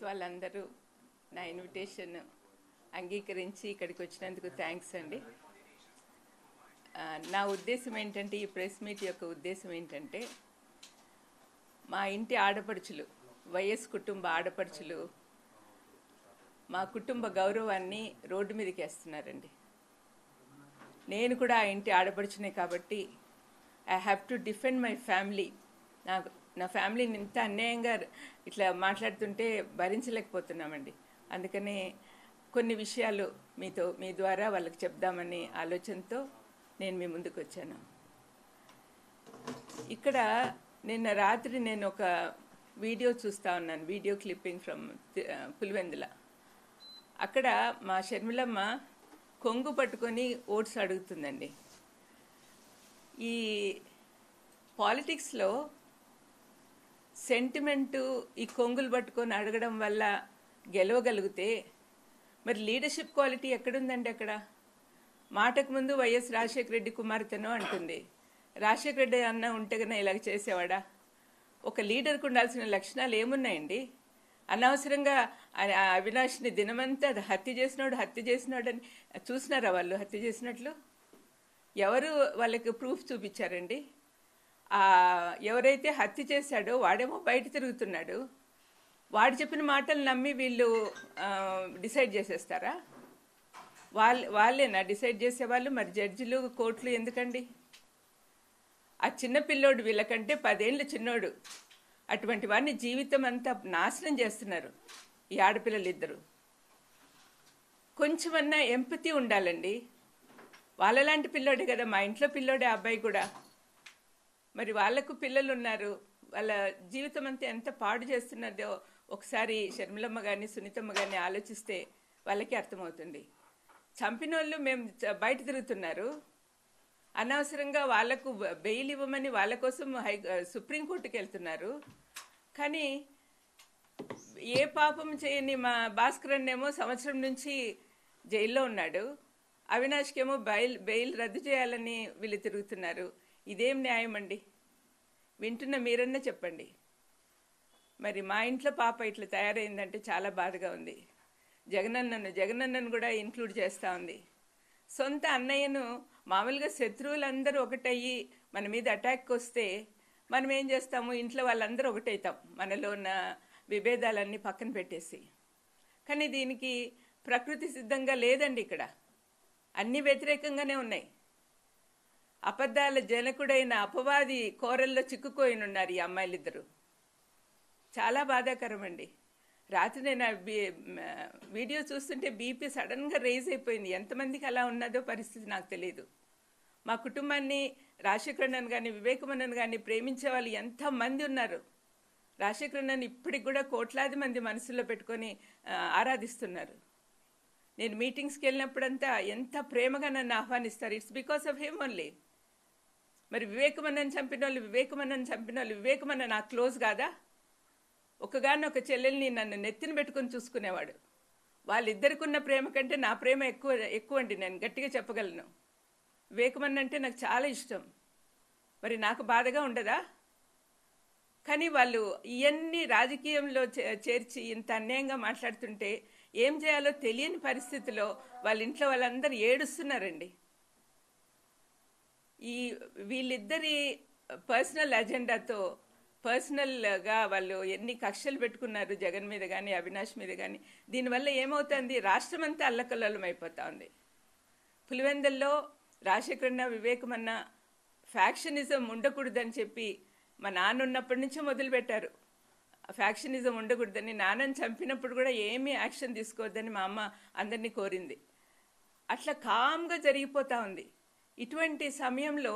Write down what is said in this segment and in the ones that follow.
వాళ్ళందరూ నా ఇన్విటేషన్ అంగీకరించి ఇక్కడికి వచ్చినందుకు థ్యాంక్స్ అండి. నా ఉద్దేశం ఏంటంటే, ఈ ప్రెస్ మీట్ యొక్క ఉద్దేశం ఏంటంటే, మా ఇంటి ఆడపడుచులు, వైఎస్ కుటుంబ ఆడపడుచులు మా కుటుంబ గౌరవాన్ని రోడ్డు మీదకి వేస్తున్నారండి. నేను కూడా ఆ ఇంటి ఆడపడుచునే కాబట్టి I have to defend my family. నా ఫ్యామిలీని ఇంత అన్యాయంగా ఇట్లా మాట్లాడుతుంటే భరించలేకపోతున్నామండి. అందుకనే కొన్ని విషయాలు మీ ద్వారా వాళ్ళకి చెప్దామని ఆలోచనతో నేను మీ ముందుకు వచ్చాను. ఇక్కడ నిన్న రాత్రి నేను ఒక వీడియో చూస్తూ ఉన్నాను, వీడియో క్లిప్పింగ్ ఫ్రమ్ పులివెందుల. అక్కడ మా షర్మిలమ్మ కొంగు పట్టుకొని ఓట్స్ అడుగుతుందండి. ఈ పాలిటిక్స్లో సెంటిమెంటు ఈ కొంగులు పట్టుకొని అడగడం వల్ల గెలవగలిగితే మరి లీడర్షిప్ క్వాలిటీ ఎక్కడుందండి? అక్కడ మాటకు ముందు వైఎస్ రాజశేఖర రెడ్డి కుమార్తెనో అంటుంది. రాజశేఖర రెడ్డి అన్న ఉంటే కన్నా ఇలాగ చేసేవాడా? ఒక లీడర్కు ఉండాల్సిన లక్షణాలు ఏమున్నాయండి? అనవసరంగా అవినాష్ని దినమంతా హత్య చేసినాడు అని చూసినారా వాళ్ళు హత్య చేసినట్లు? ఎవరు వాళ్ళకి ప్రూఫ్ చూపించారండి? ఎవరైతే హత్య చేశాడో వాడేమో బయట తిరుగుతున్నాడు. వాడు చెప్పిన మాటలు నమ్మి వీళ్ళు డిసైడ్ చేసేస్తారా? వాళ్ళేనా డిసైడ్ చేసేవాళ్ళు? మరి జడ్జిలు, కోర్టులు ఎందుకండి? ఆ చిన్న పిల్లోడు వీళ్ళకంటే 10 ఏళ్ళు చిన్నోడు. అటువంటి వాడిని జీవితం అంతా నాశనం చేస్తున్నారు ఈ ఆడపిల్లలిద్దరు. కొంచెమన్నా ఎంపతి ఉండాలండి. వాళ్ళలాంటి పిల్లోడే కదా, మా ఇంట్లో పిల్లోడే అబ్బాయి కూడా. మరి వాళ్లకు పిల్లలు ఉన్నారు, వాళ్ళ జీవితం అంతా ఎంత పాడు చేస్తున్నదో ఒకసారి షర్మిలమ్మ కానీ సునీతమ్మ కానీ ఆలోచిస్తే వాళ్ళకి అర్థమవుతుంది. చంపినోళ్ళు మేము బయట తిరుగుతున్నారు, అనవసరంగా వాళ్లకు బెయిల్ ఇవ్వమని వాళ్ళ కోసం సుప్రీంకోర్టుకి వెళ్తున్నారు. కానీ ఏ పాపం చేయని మా భాస్కర్ అన్నేమో సంవత్సరం నుంచి జైల్లో ఉన్నాడు, అవినాష్కేమో బెయిల్ రద్దు చేయాలని వీళ్ళు తిరుగుతున్నారు. ఇదేం న్యాయం అండి? వింటున్న మీరన్నా చెప్పండి. మరి మా ఇంట్లో పాప ఇట్లా తయారైందంటే చాలా బాధగా ఉంది. జగనన్నను కూడా ఇంక్లూడ్ చేస్తూ ఉంది. సొంత అన్నయ్యను మామూలుగా శత్రువులందరూ ఒకటయ్యి మన మీద అటాక్ వస్తే మనం ఏం చేస్తాము? ఇంట్లో వాళ్ళందరూ ఒకటవుతాం, మనలో ఉన్న విభేదాలన్నీ పక్కన పెట్టేసి. కానీ దీనికి ప్రకృతి సిద్ధంగా లేదండి. ఇక్కడ అన్ని వ్యతిరేకంగానే ఉన్నాయి. అబద్ధాల జనకుడైన అపవాది కోరల్లో చిక్కుకోయినున్నారు ఈ అమ్మాయిలిద్దరూ. చాలా బాధాకరం అండి. రాత్రి నేను వీడియో చూస్తుంటే బీపీ సడన్గా రైజ్ అయిపోయింది. ఎంతమందికి అలా ఉన్నదో పరిస్థితి నాకు తెలియదు. మా కుటుంబాన్ని రాజశేఖరన్నను కానీ వివేకమన్నను కానీ ప్రేమించే వాళ్ళు ఎంతమంది ఉన్నారు. రాజశేఖరన్నను ఇప్పటికి కూడా కోట్లాది మంది మనసులో పెట్టుకొని ఆరాధిస్తున్నారు. నేను మీటింగ్స్కి వెళ్ళినప్పుడంతా ఎంత ప్రేమగా నన్ను ఆహ్వానిస్తారు. It's because of him only. మరి వివేకమన్నను చంపిన వాళ్ళు వివేకమన్న నాకు క్లోజ్ కాదా? ఒకగానొక చెల్లెల్ని నన్ను నెత్తిన పెట్టుకొని చూసుకునేవాడు. వాళ్ళిద్దరికి ఉన్న ప్రేమ కంటే నా ప్రేమ ఎక్కువ అండి. నేను గట్టిగా చెప్పగలను. వివేకమన్న అంటే నాకు చాలా ఇష్టం. మరి నాకు బాధగా ఉండదా? కానీ వాళ్ళు ఇవన్నీ రాజకీయంలో చేర్చి ఇంత అన్యాయంగా మాట్లాడుతుంటే ఏం చేయాలో తెలియని పరిస్థితిలో వాళ్ళ ఇంట్లో వాళ్ళందరూ ఏడుస్తున్నారండి. వీళ్ళిద్దరి పర్సనల్ అజెండాతో పర్సనల్గా వాళ్ళు ఎన్ని కక్షలు పెట్టుకున్నారు జగన్ మీద కానీ అవినాష్ మీద కానీ. దీనివల్ల ఏమవుతుంది? రాష్ట్రం అంతా అల్లకల్లోలం అయిపోతా ఉంది. పులివెందుల్లో రాజశేఖరన్న వివేకమన్న ఫ్యాక్షనిజం ఉండకూడదని చెప్పి మా నాన్న ఉన్నప్పటి నుంచే మొదలుపెట్టారు. ఫ్యాక్షనిజం ఉండకూడదని. నాన్నని చంపినప్పుడు కూడా ఏమీ యాక్షన్ తీసుకోవద్దని మా అమ్మ అందరినీ కోరింది. అట్లా కామ్గా జరిగిపోతూ ఉంది. ఇటువంటి సమయంలో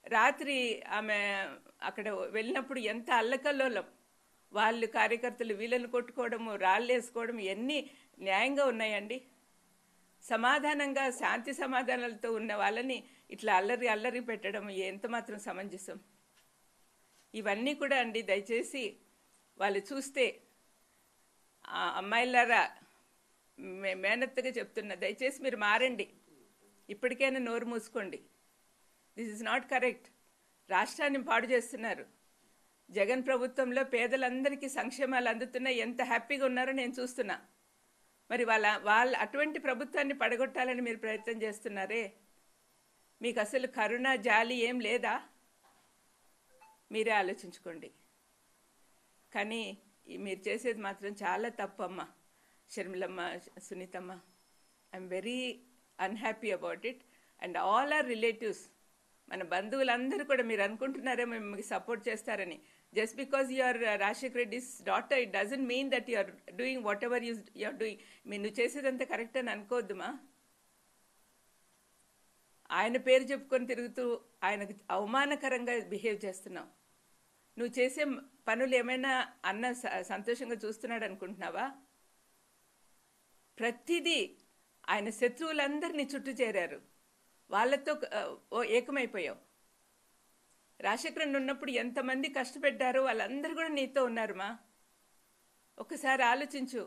రాత్రి ఆమె అక్కడ వెళ్ళినప్పుడు ఎంత అల్లకల్లోలం. వాళ్ళు కార్యకర్తలు వీళ్ళని కొట్టుకోవడము, రాళ్ళు వేసుకోవడం ఎన్ని న్యాయంగా ఉన్నాయండి? సమాధానంగా శాంతి సమాధానాలతో ఉన్న వాళ్ళని ఇట్లా అల్లరి పెట్టడం ఎంత మాత్రం సమంజసం? ఇవన్నీ కూడా అండి దయచేసి వాళ్ళు చూస్తే, అమ్మాయిలారా మేనత్తగా చెప్తున్నా, దయచేసి మీరు మారండి. ఇప్పటికైనా నోరు మూసుకోండి. This is not correct. రాష్ట్రాన్ని పాడు చేస్తున్నారు. జగన్ ప్రభుత్వంలో పేదలందరికీ సంక్షేమాలు అందుతున్నా ఎంత హ్యాపీగా ఉన్నారో నేను చూస్తున్నా. మరి వాళ్ళ అటువంటి ప్రభుత్వాన్ని పడగొట్టాలని మీరు ప్రయత్నం చేస్తున్నారే, మీకు అసలు కరుణ జాలి ఏం లేదా? మీరే ఆలోచించుకోండి. కానీ మీరు చేసేది మాత్రం చాలా తప్పు అమ్మ. షర్మిలమ్మ, సునీతమ్మ, I'm very unhappy about it. And all our relatives, మన బంధువులందరూ కూడా మీరు అనుకుంటున్నారే మేము మీకు సపోర్ట్ చేస్తారని. Just because you are Rajasekhar Reddy's daughter, it doesn't mean that you are doing whatever you are doing. మీరు నువ్వు చేసేదంతా కరెక్ట్ అని అనుకోవద్దుమా. ఆయన పేరు చెప్పుకొని తిరుగుతూ ఆయనకు అవమానకరంగా బిహేవ్ చేస్తున్నావు. నువ్వు చేసే పనులు ఏమైనా అన్న సంతోషంగా చూస్తున్నాడు అనుకుంటున్నావా? ప్రతిదీ ఆయన శత్రువులందరినీ చుట్టూ చేరారు, వాళ్ళతో ఏకమైపోయావు. రాజశేఖరన్ ఉన్నప్పుడు ఎంతమంది కష్టపెట్టారో వాళ్ళందరూ కూడా నీతో ఉన్నారుమా. ఒకసారి ఆలోచించు.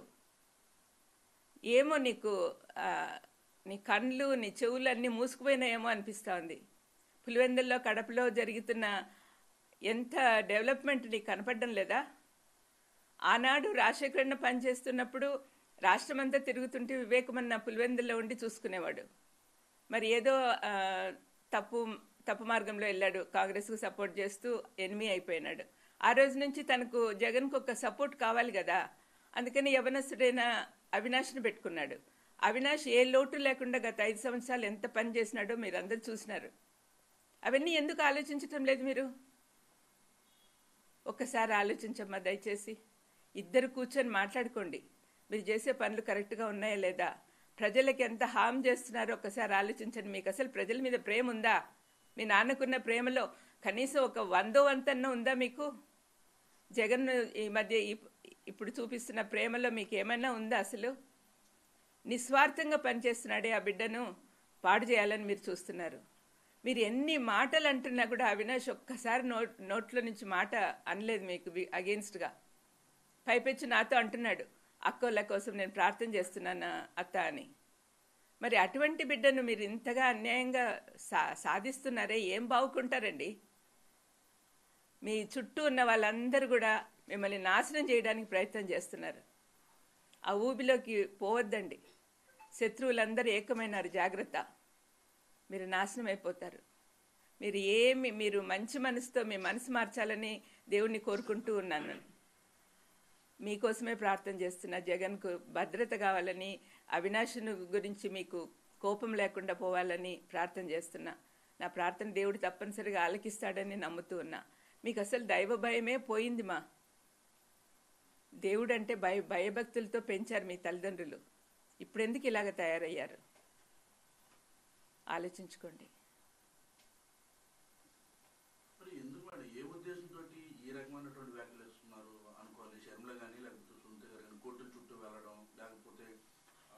ఏమో నీకు నీ కళ్ళు నీ చెవులు అన్నీ మూసుకుపోయినాయేమో అనిపిస్తూ ఉంది. పులివెందుల్లో కడపలో జరుగుతున్న ఎంత డెవలప్మెంట్ నీకు కనపడడం లేదా? ఆనాడు రాజశేఖరన్ పనిచేస్తున్నప్పుడు రాష్ట్రమంతా తిరుగుతుంటే వివేకమన్న పులివెందుల్లో ఉండి చూసుకునేవాడు. మరి ఏదో తప్పు మార్గంలో వెళ్ళాడు, కాంగ్రెస్కు సపోర్ట్ చేస్తూ ఎనిమి అయిపోయినాడు. ఆ రోజు నుంచి తనకు జగన్కు ఒక సపోర్ట్ కావాలి కదా, అందుకని యవనస్తుడైన అవినాష్ని పెట్టుకున్నాడు. అవినాష్ ఏ లోటు లేకుండా గత 5 సంవత్సరాలు ఎంత పని చేసినాడో మీరు అందరూ చూసినారు. అవన్నీ ఎందుకు ఆలోచించటం లేదు మీరు? ఒక్కసారి ఆలోచించమ్మా దయచేసి. ఇద్దరు కూర్చొని మాట్లాడుకోండి, మీరు చేసే పనులు కరెక్ట్గా ఉన్నాయా లేదా, ప్రజలకి ఎంత హామ్ చేస్తున్నారో ఒక్కసారి ఆలోచించండి. మీకు అసలు ప్రజల మీద ప్రేమ ఉందా? మీ నాన్నకున్న ప్రేమలో కనీసం ఒక 100వ వంతన్నా ఉందా మీకు? జగన్ ఈ మధ్య ఇప్పుడు చూపిస్తున్న ప్రేమలో మీకు ఏమైనా ఉందా? అసలు నిస్వార్థంగా పనిచేస్తున్నాడే ఆ బిడ్డను పాడు చేయాలని మీరు చూస్తున్నారు. మీరు ఎన్ని మాటలు అంటున్నా కూడా అవినాష్ ఒక్కసారి నోట్లో నుంచి మాట అనలేదు మీకు అగెయిన్స్ట్గా. పైపెచ్చు నాతో అంటున్నాడు, అక్కోళ్ళ కోసం నేను ప్రార్థన చేస్తున్నాను అత్త అని. మరి అటువంటి బిడ్డను మీరు ఇంతగా అన్యాయంగా సాధిస్తున్నారే, ఏం బాగుకుంటారండి? మీ చుట్టూ ఉన్న వాళ్ళందరూ కూడా మిమ్మల్ని నాశనం చేయడానికి ప్రయత్నం చేస్తున్నారు. ఆ ఊబిలోకి పోవద్దండి. శత్రువులందరూ ఏకమైనారు, జాగ్రత్త. మీరు నాశనం అయిపోతారు. మీరు మంచి మనసుతో మీ మనసు మార్చాలని దేవుణ్ణి కోరుకుంటూ ఉన్నాను. మీకోసమే ప్రార్థన చేస్తున్నా. జగన్కు భద్రత కావాలని, అవినాశుని గురించి మీకు కోపం లేకుండా పోవాలని ప్రార్థన చేస్తున్నా. నా ప్రార్థన దేవుడు తప్పనిసరిగా ఆలకిస్తాడని నమ్ముతూ ఉన్నా. మీకు అసలు దైవ భయమే పోయింది మా. దేవుడు అంటే భయభక్తులతో పెంచారు మీ తల్లిదండ్రులు. ఇప్పుడు ఎందుకు ఇలాగ తయారయ్యారు? ఆలోచించుకోండి. ఏ ఉద్దేశంతో ఈ రకమైనటువంటి వ్యాఖ్యలు ఇస్తున్నారు అనుకోవాలి? షర్మిల కానీ లేకపోతే సునీత గారు కానీ కోర్టుల చుట్టూ వెళ్ళడం, లేకపోతే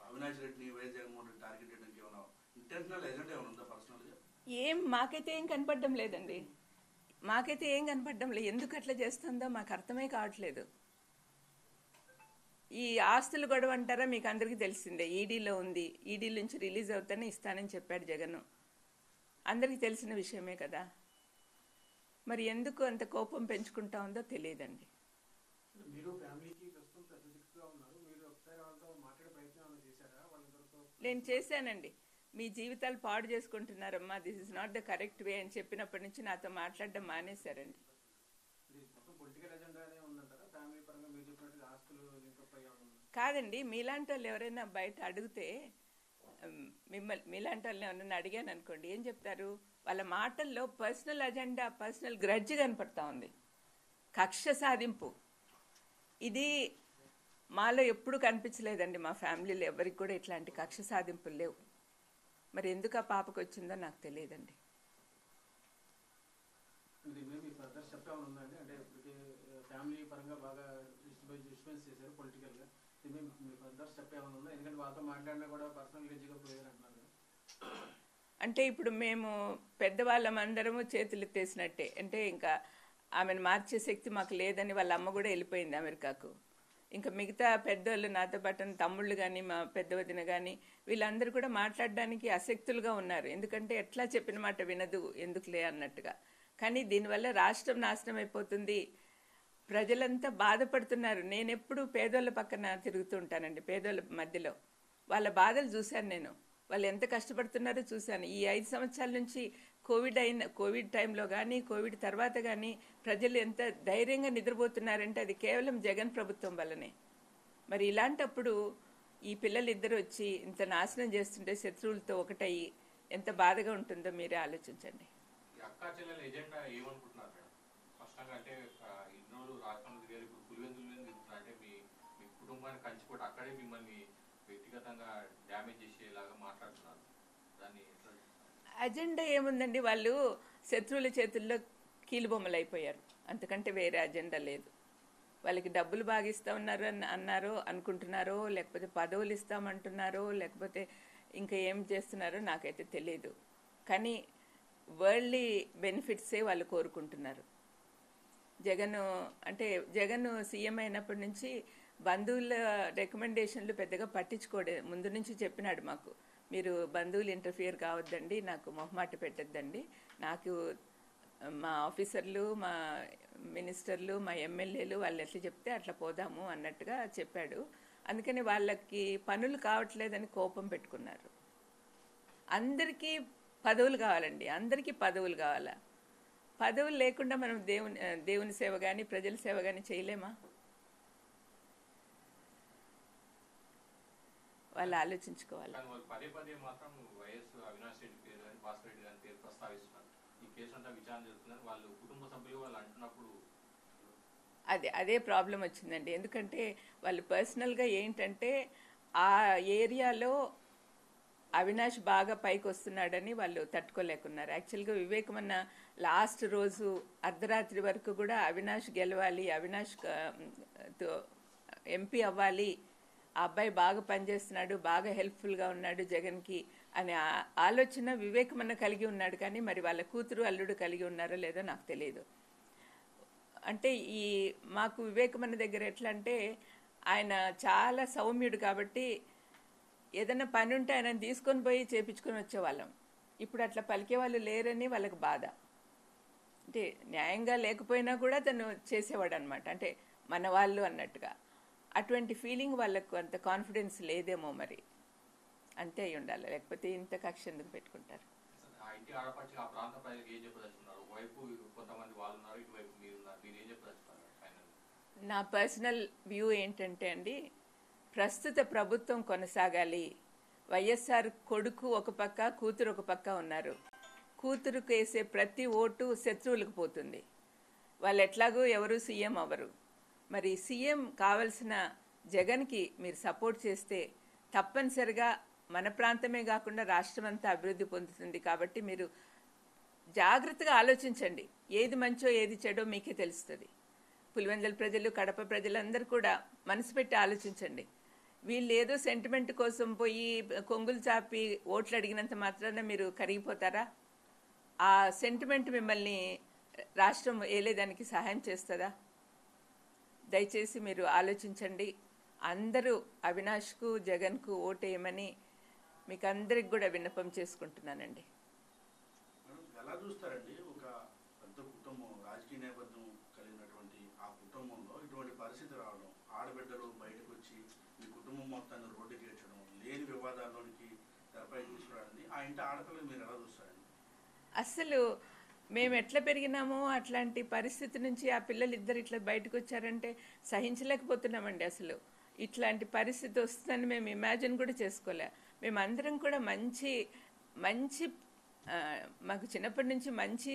అవినాష్ రెడ్డిని వైఎస్ జగన్మోహన్ రెడ్డి టార్గెట్ చేయడానికి ఏమైనా ఇంటెన్షనల్ ఎజెండా ఏమైనా ఉందా పర్సనల్గా? మాకైతే ఏం కనపడడం లేదండి. మాకైతే ఏం కనపడడం లేదు. ఎందుకు అట్లా చేస్తుందో మాకు అర్థమే కావట్లేదు. ఈ ఆస్తులు గొడవ అంటారా, మీకు అందరికీ తెలిసిందే. ఈడీలో ఉంది, ఈడీ నుంచి రిలీజ్ అవుతానే ఇస్తానని చెప్పాడు జగన్. అందరికీ తెలిసిన విషయమే కదా. మరి ఎందుకు అంత కోపం పెంచుకుంటా ఉందో తెలియదండి. నేను చేశానండి. మీ జీవితాలు పాడు చేసుకుంటున్నారమ్మా, this is not the correct way అని చెప్పినప్పటి నుంచి నాతో మాట్లాడడం మానేశారండి. కాదండి, మీలాంటి వాళ్ళు ఎవరైనా బయట అడిగితే, మీలాంటి వాళ్ళని ఎవరైనా అడిగాను అనుకోండి, ఏం చెప్తారు? వాళ్ళ మాటల్లో పర్సనల్ అజెండా, పర్సనల్ గ్రడ్జ్ కనపడతా ఉంది, కక్ష సాధింపు. ఇది మాలో ఎప్పుడు కనిపించలేదండి. మా ఫ్యామిలీలో ఎవరికి కూడా ఇట్లాంటి కక్ష సాధింపులు లేవు. మరి ఎందుకు ఆ పాపకు వచ్చిందో నాకు తెలియదండి. అంటే ఇప్పుడు మేము పెద్దవాళ్ళం అందరము చేతులు ఎత్తేసినట్టే. అంటే ఇంకా ఆమెను మార్చే శక్తి మాకు లేదని వాళ్ళ అమ్మ కూడా వెళ్ళిపోయింది అమెరికాకు. ఇంకా మిగతా పెద్దోళ్ళు, నాతో పాటు తమ్ముళ్ళు కానీ, మా పెద్ద వదిన కానీ, వీళ్ళందరూ కూడా మాట్లాడడానికి అశక్తులుగా ఉన్నారు. ఎందుకంటే ఎట్లా చెప్పిన మాట వినదు, ఎందుకులే అన్నట్టుగా. కానీ దీనివల్ల రాష్ట్రం నాశనం అయిపోతుంది, ప్రజలంతా బాధపడుతున్నారు. నేనెప్పుడు పేదోళ్ళ పక్కన తిరుగుతూ ఉంటానండి, పేదోళ్ళ మధ్యలో. వాళ్ళ బాధలు చూశాను నేను. వాళ్ళు ఎంత కష్టపడుతున్నారో చూశాను. ఈ 5 సంవత్సరాల నుంచి కోవిడ్ టైంలో కానీ, కోవిడ్ తర్వాత కానీ ప్రజలు ఎంత ధైర్యంగా నిద్రపోతున్నారంటే అది కేవలం జగన్ ప్రభుత్వం వల్లనే. మరి ఇలాంటప్పుడు ఈ పిల్లలిద్దరు వచ్చి ఇంత నాశనం చేస్తుంటే శత్రువులతో ఒకటయ్యి ఎంత బాధగా ఉంటుందో మీరే ఆలోచించండి. ఈ అక్కా చెల్లెల ఎజెండా ఏమనుకుంటున్నారు మేడం? స్పష్టంగా అంటే ఇన్ని రోజులు రాష్ట్రంలో గారు ఇప్పుడు పులివెందుల మీద తిరుగుతున్నారు అంటే మీ కుటుంబాన్ని కంచిపోటు అక్కడే మిమ్మల్ని వ్యక్తిగతంగా డ్యామేజ్ చేసేలాగా మాట్లాడుతున్నారు. దాన్ని అజెండా ఏముందండి? వాళ్ళు శత్రువుల చేతుల్లో కీలుబొమ్మలు అయిపోయారు. అంతకంటే వేరే అజెండా లేదు. వాళ్ళకి డబ్బులు బాగా ఇస్తా ఉన్నారు అన్నారో అనుకుంటున్నారో, లేకపోతే పదవులు ఇస్తామంటున్నారో, లేకపోతే ఇంకా ఏం చేస్తున్నారో నాకైతే తెలియదు. కానీ వరల్డ్లీ బెనిఫిట్సే వాళ్ళు కోరుకుంటున్నారు. జగన్ సీఎం అయినప్పటి నుంచి బంధువుల రికమెండేషన్లు పెద్దగా పట్టించుకోడే. ముందు నుంచి చెప్పినాడు మాకు, మీరు బంధువులు ఇంటర్ఫియర్ కావద్దండి, నాకు మొహమాట పెట్టద్దండి, నాకు మా ఆఫీసర్లు, మా మినిస్టర్లు, మా ఎమ్మెల్యేలు వాళ్ళు ఎట్లా చెప్తే అట్లా పోదాము అన్నట్టుగా చెప్పాడు. అందుకని వాళ్ళకి పనులు కావట్లేదని కోపం పెట్టుకున్నారు. అందరికీ పదవులు కావాలండి, అందరికీ పదవులు కావాలా? పదవులు లేకుండా మనం దేవుని సేవ కానీ ప్రజల సేవ కానీ చేయలేమా? వాళ్ళు ఆలోచించుకోవాలి. పదే పదే మాత్రం వైఎస్ అవినాష్ రెడ్డి పేరు కానీ భాస్కర్ రెడ్డి గారి పేరు ప్రస్తావిస్తున్నారు. ఈ కేసు అంతా విచారణ జరుగుతున్నారు. వాళ్ళు కుటుంబ సభ్యులు వాళ్ళు అంటున్నప్పుడు అదే ప్రాబ్లం వచ్చిందండి. ఎందుకంటే వాళ్ళు పర్సనల్గా ఏంటంటే ఆ ఏరియాలో అవినాష్ బాగా పైకి వస్తున్నాడని వాళ్ళు తట్టుకోలేకున్నారు. యాక్చువల్గా వివేకమన్న లాస్ట్ రోజు అర్ధరాత్రి వరకు కూడా అవినాష్ గెలవాలి, అవినాష్ ఎంపీ అవ్వాలి, ఆ అబ్బాయి బాగా పనిచేస్తున్నాడు, బాగా హెల్ప్ఫుల్గా ఉన్నాడు జగన్కి అనే ఆలోచన వివేకమన్న కలిగి ఉన్నాడు. కానీ మరి వాళ్ళ కూతురు అల్లుడు కలిగి ఉన్నారో లేదో నాకు తెలియదు. అంటే మాకు వివేకమన్న దగ్గర ఎట్లా అంటే ఆయన చాలా సౌమ్యుడు కాబట్టి ఏదైనా పని ఉంటే ఆయన తీసుకొని పోయి చేపించుకొని వచ్చేవాళ్ళం. ఇప్పుడు అట్లా పలికే వాళ్ళు లేరని వాళ్ళకి బాధ. అంటే న్యాయంగా లేకపోయినా కూడా తను చేసేవాడు అనమాట, అంటే మన వాళ్ళు అన్నట్టుగా. అటువంటి ఫీలింగ్ వాళ్ళకు అంత కాన్ఫిడెన్స్ లేదేమో, మరి అంతే అయి ఉండాలి, లేకపోతే ఇంత కక్ష ఎందుకు పెట్టుకుంటారు? ఆ ఇంటి ఆడపడిచి ఆ ప్రాంత ప్రజలకు ఏం చెప్పదలుచుకున్నారు? ఒకవైపు కొంతమంది వాళ్ళు ఉన్నారు, ఇటువైపు మీరున్నారు, మీరు ఏం చెప్పదలుచుకున్నారు? నా పర్సనల్ వ్యూ ఏంటంటే అండి, ప్రస్తుత ప్రభుత్వం కొనసాగాలి. వైఎస్ఆర్ కొడుకు ఒక పక్క, కూతురు ఒక పక్క ఉన్నారు. కూతురుకు వేసే ప్రతి ఓటు శత్రువులకు పోతుంది. వాళ్ళు ఎట్లాగూ ఎవరు సీఎం అవ్వరు. మరి సీఎం కావాల్సిన జగన్కి మీరు సపోర్ట్ చేస్తే తప్పనిసరిగా మన ప్రాంతమే కాకుండా రాష్ట్రం అంతా అభివృద్ధి పొందుతుంది. కాబట్టి మీరు జాగ్రత్తగా ఆలోచించండి, ఏది మంచో ఏది చెడో మీకే తెలుస్తుంది. పులివెందుల ప్రజలు, కడప ప్రజలందరూ కూడా మనసు పెట్టి ఆలోచించండి. వీళ్ళు ఏదో సెంటిమెంట్ కోసం పోయి కొంగులు చాపి ఓట్లు అడిగినంత మాత్రాన మీరు కరిగిపోతారా? ఆ సెంటిమెంట్ మిమ్మల్ని రాష్ట్రం ఏలేదానికి సహాయం చేస్తుందా? దయచేసి మీరు ఆలోచించండి. అందరూ అవినాష్కు, జగన్కు ఓటేయమని మీకు అందరికి కూడా విన్నపం చేసుకుంటున్నానండి. ఎలా చూస్తారండి, ఒక పెద్ద కుటుంబం, రాజకీయ నేపథ్యం కలిగినటువంటి ఆ కుటుంబంలో ఇటువంటి పరిస్థితి రావడం, ఆడబిడ్డలు బయటకు వచ్చి మీ కుటుంబం మొత్తాన్ని రోడ్డుకి ఏడ్చడం, లేని వివాదాల్లోనికి తెరపై తీసుకురావడాన్ని ఆ ఇంటి ఆడపిల్లలు మీరు ఎలా చూస్తారండి? అస్సలు మేము ఎట్లా పెరిగినామో అట్లాంటి పరిస్థితి నుంచి ఆ పిల్లలు ఇద్దరు ఇట్లా బయటకు వచ్చారంటే సహించలేకపోతున్నామండి. అసలు ఇట్లాంటి పరిస్థితి వస్తుందని మేము ఇమాజిన్ కూడా చేసుకోలే. మేమందరం కూడా మంచి మంచి మాకు చిన్నప్పటి నుంచి మంచి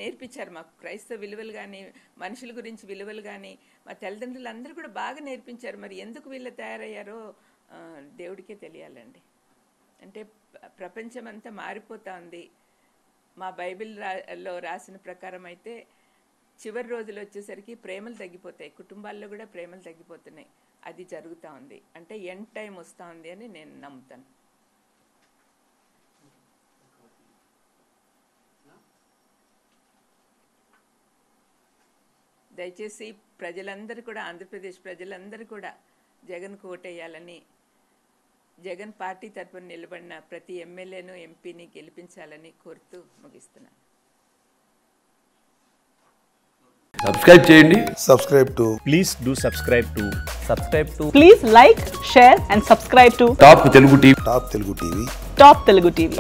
నేర్పించారు. మాకు క్రైస్తవ విలువలు కానీ, మనుషుల గురించి విలువలు కానీ మా తల్లిదండ్రులు అందరూ కూడా బాగా నేర్పించారు. మరి ఎందుకు వీళ్ళు తయారయ్యారో దేవుడికే తెలియాలండి. అంటే ప్రపంచం అంతా మారిపోతా ఉంది. మా బైబిల్లో రాసిన ప్రకారం అయితే చివరి రోజులు వచ్చేసరికి ప్రేమలు తగ్గిపోతాయి, కుటుంబాల్లో కూడా ప్రేమలు తగ్గిపోతున్నాయి. అది జరుగుతూ ఉంది, అంటే ఎండ్ టైం వస్తూ ఉంది అని నేను నమ్ముతాను. దయచేసి ప్రజలందరూ కూడా, ఆంధ్రప్రదేశ్ ప్రజలందరూ కూడా జగన్కు ఓటేయాలని, జగన్ పార్టీ తరపున నిలబడిన ప్రతి ఎమ్మెల్యేను, ఎంపీని గెలిపించాలని కోరుతూ ముగిస్తున్నాను. సబ్స్క్రైబ్ చేయండి. Subscribe to Please do subscribe to Please like, share and subscribe to top Telugu TV. Top Telugu TV. Top Telugu TV.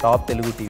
Top Telugu TV.